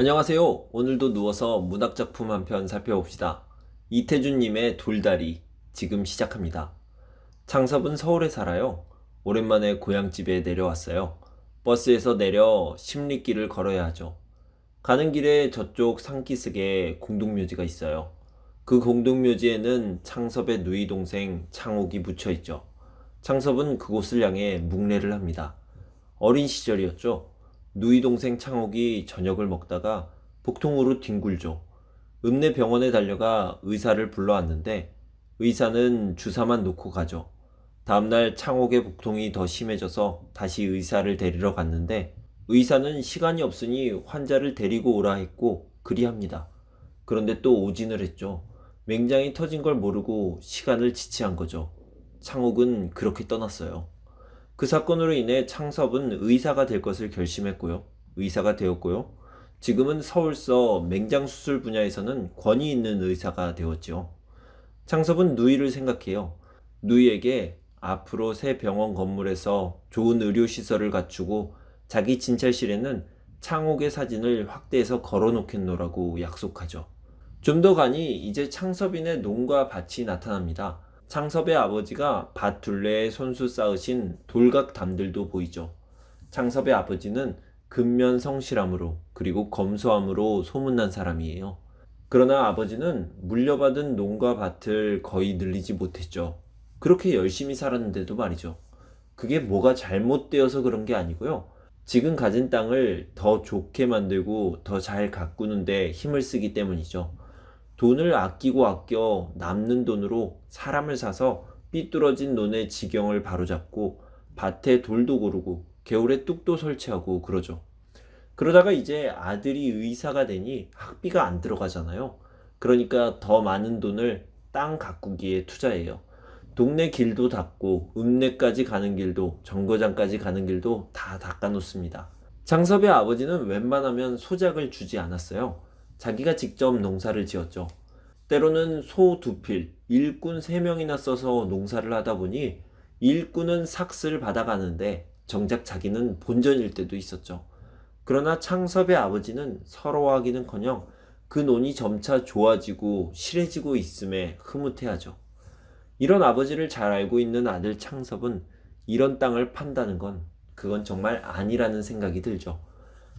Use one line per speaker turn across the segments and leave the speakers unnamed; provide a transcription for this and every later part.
안녕하세요. 오늘도 누워서 문학작품 한 편 살펴봅시다. 이태준님의 돌다리 지금 시작합니다. 창섭은 서울에 살아요. 오랜만에 고향집에 내려왔어요. 버스에서 내려 십리길을 걸어야 하죠. 가는 길에 저쪽 산기슭에 공동묘지가 있어요. 그 공동묘지에는 창섭의 누이 동생 창옥이 묻혀 있죠. 창섭은 그곳을 향해 묵례를 합니다. 어린 시절이었죠. 누이 동생 창옥이 저녁을 먹다가 복통으로 뒹굴죠. 읍내 병원에 달려가 의사를 불러왔는데 의사는 주사만 놓고 가죠. 다음날 창옥의 복통이 더 심해져서 다시 의사를 데리러 갔는데 의사는 시간이 없으니 환자를 데리고 오라 했고 그리합니다. 그런데 또 오진을 했죠. 맹장이 터진 걸 모르고 시간을 지체한 거죠. 창옥은 그렇게 떠났어요. 그 사건으로 인해 창섭은 의사가 될 것을 결심했고요. 의사가 되었고요. 지금은 서울서 맹장수술 분야에서는 권위 있는 의사가 되었죠. 창섭은 누이를 생각해요. 누이에게 앞으로 새 병원 건물에서 좋은 의료시설을 갖추고 자기 진찰실에는 창옥의 사진을 확대해서 걸어놓겠노라고 약속하죠. 좀 더 가니 이제 창섭인의 농과 밭이 나타납니다. 창섭의 아버지가 밭 둘레에 손수 쌓으신 돌각 담들도 보이죠. 창섭의 아버지는 근면 성실함으로 그리고 검소함으로 소문난 사람이에요. 그러나 아버지는 물려받은 농과 밭을 거의 늘리지 못했죠. 그렇게 열심히 살았는데도 말이죠. 그게 뭐가 잘못되어서 그런 게 아니고요. 지금 가진 땅을 더 좋게 만들고 더 잘 가꾸는데 힘을 쓰기 때문이죠. 돈을 아끼고 아껴 남는 돈으로 사람을 사서 삐뚤어진 논의 지경을 바로잡고 밭에 돌도 고르고 개울에 뚝도 설치하고 그러죠. 그러다가 이제 아들이 의사가 되니 학비가 안 들어가잖아요. 그러니까 더 많은 돈을 땅 가꾸기에 투자해요. 동네 길도 닦고 읍내까지 가는 길도 정거장까지 가는 길도 다 닦아놓습니다. 장섭의 아버지는 웬만하면 소작을 주지 않았어요. 자기가 직접 농사를 지었죠. 때로는 소 2필, 일꾼 3명이나 써서 농사를 하다 보니 일꾼은 삭스를 받아가는데 정작 자기는 본전일 때도 있었죠. 그러나 창섭의 아버지는 서러워하기는커녕 그 논이 점차 좋아지고 실해지고 있음에 흐뭇해하죠. 이런 아버지를 잘 알고 있는 아들 창섭은 이런 땅을 판다는 건 그건 정말 아니라는 생각이 들죠.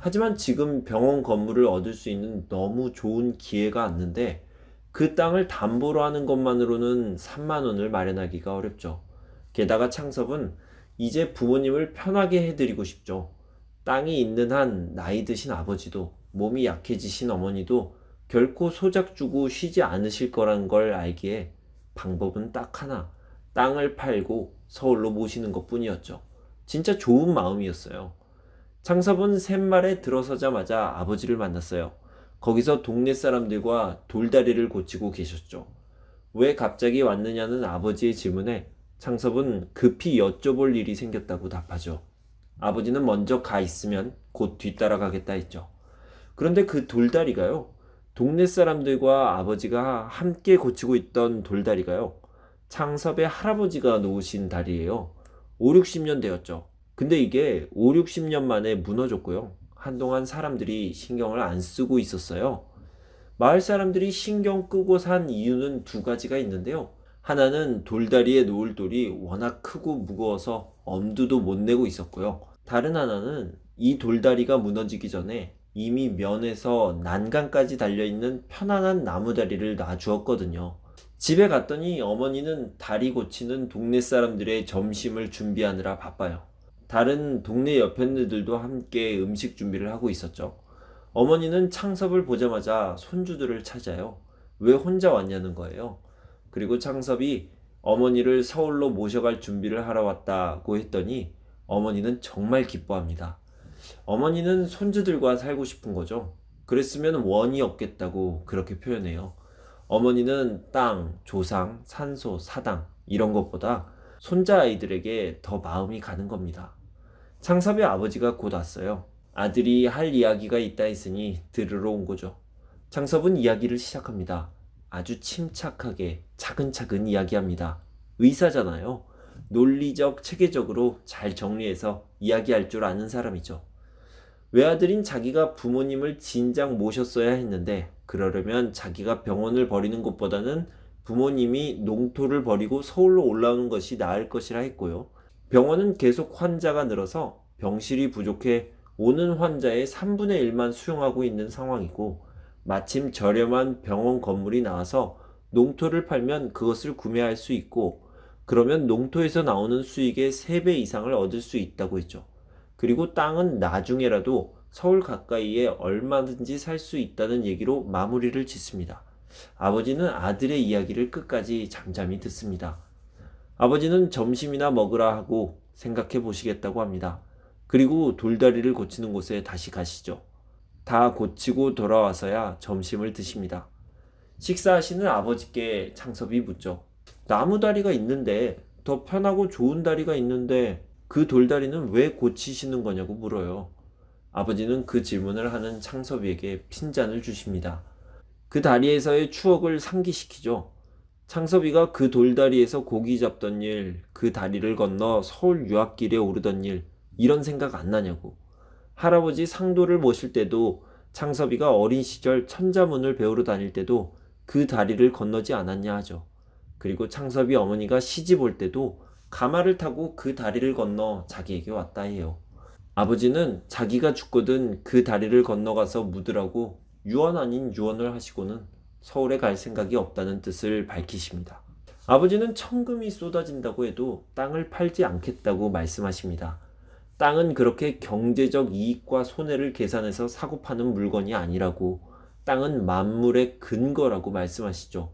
하지만 지금 병원 건물을 얻을 수 있는 너무 좋은 기회가 왔는데 그 땅을 담보로 하는 것만으로는 3만 원을 마련하기가 어렵죠. 게다가 창섭은 이제 부모님을 편하게 해드리고 싶죠. 땅이 있는 한 나이 드신 아버지도 몸이 약해지신 어머니도 결코 소작 주고 쉬지 않으실 거란 걸 알기에 방법은 딱 하나, 땅을 팔고 서울로 모시는 것뿐이었죠. 진짜 좋은 마음이었어요. 창섭은 샘말에 들어서자마자 아버지를 만났어요. 거기서 동네 사람들과 돌다리를 고치고 계셨죠. 왜 갑자기 왔느냐는 아버지의 질문에 창섭은 급히 여쭤볼 일이 생겼다고 답하죠. 아버지는 먼저 가 있으면 곧 뒤따라가겠다 했죠. 그런데 그 돌다리가요. 동네 사람들과 아버지가 함께 고치고 있던 돌다리가요. 창섭의 할아버지가 놓으신 다리예요. 5, 60년 되었죠. 근데 이게 5, 60년 만에 무너졌고요. 한동안 사람들이 신경을 안 쓰고 있었어요. 마을 사람들이 신경 끄고 산 이유는 두 가지가 있는데요. 하나는 돌다리에 놓을 돌이 워낙 크고 무거워서 엄두도 못 내고 있었고요. 다른 하나는 이 돌다리가 무너지기 전에 이미 면에서 난간까지 달려있는 편안한 나무다리를 놔주었거든요. 집에 갔더니 어머니는 다리 고치는 동네 사람들의 점심을 준비하느라 바빠요. 다른 동네 여편네들도 함께 음식 준비를 하고 있었죠. 어머니는 창섭을 보자마자 손주들을 찾아요. 왜 혼자 왔냐는 거예요. 그리고 창섭이 어머니를 서울로 모셔갈 준비를 하러 왔다고 했더니 어머니는 정말 기뻐합니다. 어머니는 손주들과 살고 싶은 거죠. 그랬으면 원이 없겠다고 그렇게 표현해요. 어머니는 땅, 조상, 산소, 사당 이런 것보다 손자 아이들에게 더 마음이 가는 겁니다. 창섭의 아버지가 곧 왔어요. 아들이 할 이야기가 있다 했으니 들으러 온 거죠. 창섭은 이야기를 시작합니다. 아주 침착하게 차근차근 이야기합니다. 의사잖아요. 논리적, 체계적으로 잘 정리해서 이야기할 줄 아는 사람이죠. 외아들인 자기가 부모님을 진작 모셨어야 했는데 그러려면 자기가 병원을 버리는 것보다는 부모님이 농토를 버리고 서울로 올라오는 것이 나을 것이라 했고요. 병원은 계속 환자가 늘어서 병실이 부족해 오는 환자의 3분의 1만 수용하고 있는 상황이고 마침 저렴한 병원 건물이 나와서 농토를 팔면 그것을 구매할 수 있고 그러면 농토에서 나오는 수익의 3배 이상을 얻을 수 있다고 했죠. 그리고 땅은 나중에라도 서울 가까이에 얼마든지 살 수 있다는 얘기로 마무리를 짓습니다. 아버지는 아들의 이야기를 끝까지 잠잠히 듣습니다. 아버지는 점심이나 먹으라 하고 생각해 보시겠다고 합니다. 그리고 돌다리를 고치는 곳에 다시 가시죠. 다 고치고 돌아와서야 점심을 드십니다. 식사하시는 아버지께 창섭이 묻죠. 나무 다리가 있는데 더 편하고 좋은 다리가 있는데 그 돌다리는 왜 고치시는 거냐고 물어요. 아버지는 그 질문을 하는 창섭이에게 핀잔을 주십니다. 그 다리에서의 추억을 상기시키죠. 창섭이가 그 돌다리에서 고기 잡던 일, 그 다리를 건너 서울 유학길에 오르던 일, 이런 생각 안 나냐고. 할아버지 상도를 모실 때도 창섭이가 어린 시절 천자문을 배우러 다닐 때도 그 다리를 건너지 않았냐 하죠. 그리고 창섭이 어머니가 시집 올 때도 가마를 타고 그 다리를 건너 자기에게 왔다 해요. 아버지는 자기가 죽거든 그 다리를 건너가서 묻으라고 유언 아닌 유언을 하시고는 서울에 갈 생각이 없다는 뜻을 밝히십니다. 아버지는 천금이 쏟아진다고 해도 땅을 팔지 않겠다고 말씀하십니다. 땅은 그렇게 경제적 이익과 손해를 계산해서 사고 파는 물건이 아니라고, 땅은 만물의 근거라고 말씀하시죠.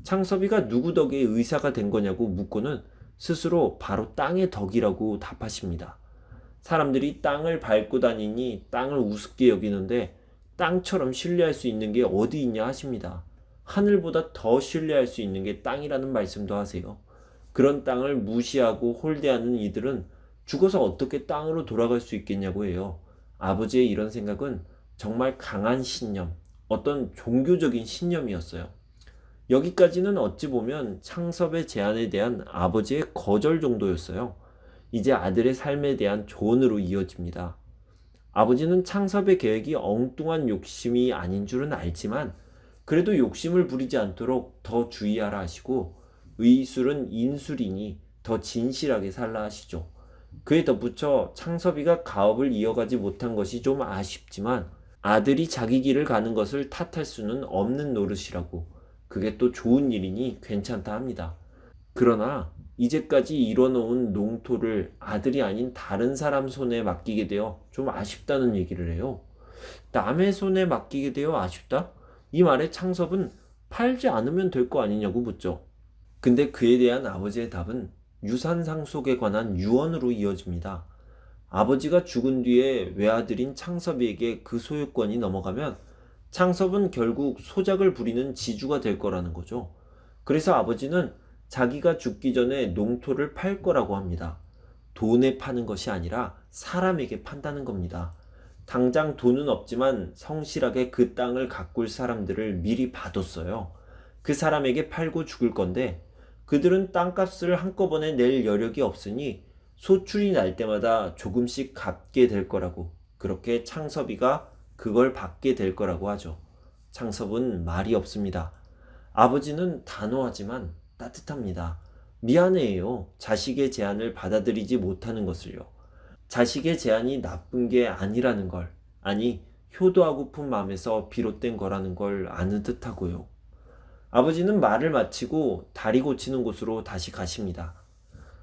창섭이가 누구 덕에 의사가 된 거냐고 묻고는 스스로 바로 땅의 덕이라고 답하십니다. 사람들이 땅을 밟고 다니니 땅을 우습게 여기는데 땅처럼 신뢰할 수 있는 게 어디 있냐 하십니다. 하늘보다 더 신뢰할 수 있는 게 땅이라는 말씀도 하세요. 그런 땅을 무시하고 홀대하는 이들은 죽어서 어떻게 땅으로 돌아갈 수 있겠냐고 해요. 아버지의 이런 생각은 정말 강한 신념, 어떤 종교적인 신념이었어요. 여기까지는 어찌 보면 창섭의 제안에 대한 아버지의 거절 정도였어요. 이제 아들의 삶에 대한 조언으로 이어집니다. 아버지는 창섭의 계획이 엉뚱한 욕심이 아닌 줄은 알지만 그래도 욕심을 부리지 않도록 더 주의하라 하시고 의술은 인술이니 더 진실하게 살라 하시죠. 그에 덧붙여 창섭이가 가업을 이어가지 못한 것이 좀 아쉽지만 아들이 자기 길을 가는 것을 탓할 수는 없는 노릇이라고, 그게 또 좋은 일이니 괜찮다 합니다. 그러나 이제까지 이뤄놓은 농토를 아들이 아닌 다른 사람 손에 맡기게 되어 좀 아쉽다는 얘기를 해요. 남의 손에 맡기게 되어 아쉽다? 이 말에 창섭은 팔지 않으면 될 거 아니냐고 묻죠. 근데 그에 대한 아버지의 답은 유산 상속에 관한 유언으로 이어집니다. 아버지가 죽은 뒤에 외아들인 창섭이에게 그 소유권이 넘어가면 창섭은 결국 소작을 부리는 지주가 될 거라는 거죠. 그래서 아버지는 자기가 죽기 전에 농토를 팔 거라고 합니다. 돈에 파는 것이 아니라 사람에게 판다는 겁니다. 당장 돈은 없지만 성실하게 그 땅을 가꿀 사람들을 미리 봐뒀어요. 그 사람에게 팔고 죽을 건데 그들은 땅값을 한꺼번에 낼 여력이 없으니 소출이 날 때마다 조금씩 갚게 될 거라고, 그렇게 창섭이가 그걸 받게 될 거라고 하죠. 창섭은 말이 없습니다. 아버지는 단호하지만 따뜻합니다. 미안해요. 자식의 제안을 받아들이지 못하는 것을요. 자식의 제안이 나쁜 게 아니라는 걸, 아니 효도하고픈 마음에서 비롯된 거라는 걸 아는 듯하고요. 아버지는 말을 마치고 다리 고치는 곳으로 다시 가십니다.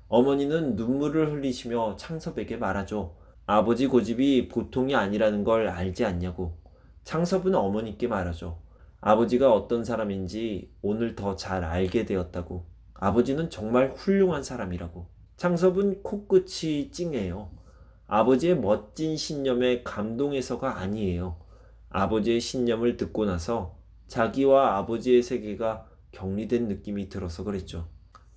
어머니는 눈물을 흘리시며 창섭에게 말하죠. 아버지 고집이 보통이 아니라는 걸 알지 않냐고. 창섭은 어머니께 말하죠. 아버지가 어떤 사람인지 오늘 더 잘 알게 되었다고. 아버지는 정말 훌륭한 사람이라고. 창섭은 코끝이 찡해요. 아버지의 멋진 신념에 감동해서가 아니에요. 아버지의 신념을 듣고 나서 자기와 아버지의 세계가 격리된 느낌이 들어서 그랬죠.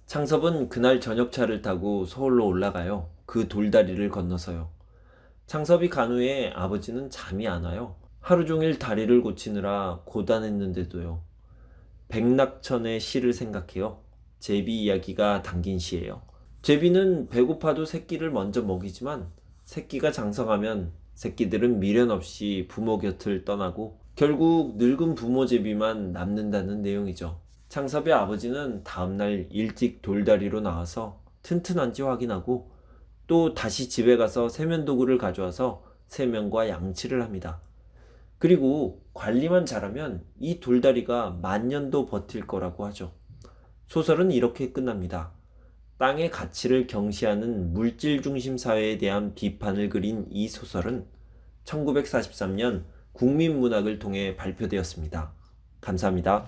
창섭은 그날 저녁차를 타고 서울로 올라가요. 그 돌다리를 건너서요. 창섭이 간 후에 아버지는 잠이 안 와요. 하루 종일 다리를 고치느라 고단했는데도요. 백낙천의 시를 생각해요. 제비 이야기가 담긴 시예요. 제비는 배고파도 새끼를 먼저 먹이지만 새끼가 장성하면 새끼들은 미련 없이 부모 곁을 떠나고 결국 늙은 부모 제비만 남는다는 내용이죠. 창섭의 아버지는 다음날 일찍 돌다리로 나와서 튼튼한지 확인하고 또 다시 집에 가서 세면도구를 가져와서 세면과 양치를 합니다. 그리고 관리만 잘하면 이 돌다리가 만년도 버틸 거라고 하죠. 소설은 이렇게 끝납니다. 땅의 가치를 경시하는 물질 중심 사회에 대한 비판을 그린 이 소설은 1943년 국민문학을 통해 발표되었습니다. 감사합니다.